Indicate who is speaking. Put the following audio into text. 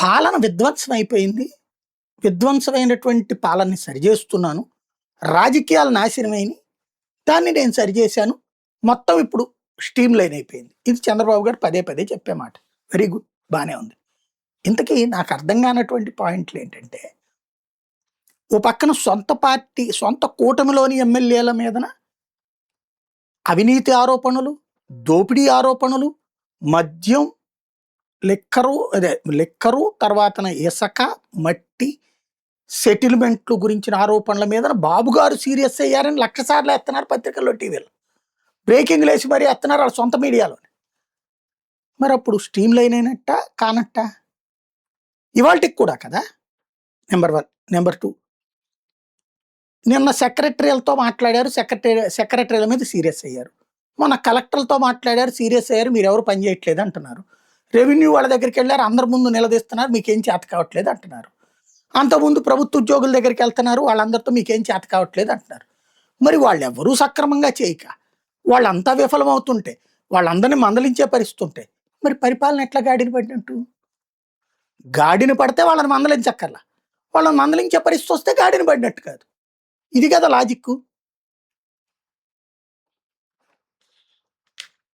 Speaker 1: పాలన విధ్వంసం అయిపోయింది. విధ్వంసమైనటువంటి పాలనని సరిజేస్తున్నాను. రాజకీయాలు నాశనమైనయి. దాన్ని నేను సరిజేశాను. మొత్తం ఇప్పుడు స్ట్రీమ్ లైన్ అయిపోయింది. ఇది చంద్రబాబు గారు పదే పదే చెప్పే మాట. Very good. బానే ఉంది. ఇంతకీ నాకు అర్థం కానటువంటి పాయింట్లేంటంటే, ఓ పక్కన సొంత పార్టీ, సొంత కూటమిలోని ఎమ్మెల్యేల మీదన అవినీతి ఆరోపణలు, దోపిడీ ఆరోపణలు, మద్యం, లిక్కరు తర్వాతన ఇసక, మట్టి, సెటిల్మెంట్లు గురించిన ఆరోపణల మీదన బాబు గారు సీరియస్ అయ్యారని 1,00,000 సార్లు ఎత్తన్నారు పత్రికల్లో, టీవీలో. బ్రేకింగ్‌లు ఏసి మరీ ఎత్తన్నారు వాళ్ళ సొంత మీడియాలోనే. మరప్పుడు స్ట్రీమ్ లైన్ అయినట్టా? కానట్టా? ఇవాల్టికి కూడా కదా! నంబర్ 1. నంబర్ 2, నిన్న సెక్రటరీలతో మాట్లాడారు. సెక్రటరీల మీద సీరియస్ అయ్యారు. మొన్న కలెక్టర్లతో మాట్లాడారు, సీరియస్ అయ్యారు. మీరెవరు పని చేయట్లేదు అంటున్నారు. రెవెన్యూ వాళ్ళ దగ్గరికెళ్లారు, అందరి ముందు నిలదీస్తున్నారు, మీకేం చేత కావట్లేదు అంటున్నారు. అంతకుముందు ప్రభుత్వ ఉద్యోగుల దగ్గరికెళ్తున్నారు, వాళ్ళందరితో మీకేం చేత కావట్లేదు అంటున్నారు. మరి వాళ్ళెవ్వరూ సక్రమంగా చేయక, వాళ్ళంతా విఫలమవుతుంటే, వాళ్ళందరిని మందలించే పరిస్థితి ఉంటే, మరి పరిపాలన ఎట్లా గాడిన పడినట్టు? గాడిన పడితే వాళ్ళని మందలించక్కర్లా. వాళ్ళని మందలించే పరిస్థితి వస్తే గాడిన పడినట్టు కాదు. ఇది కదా లాజిక్కు.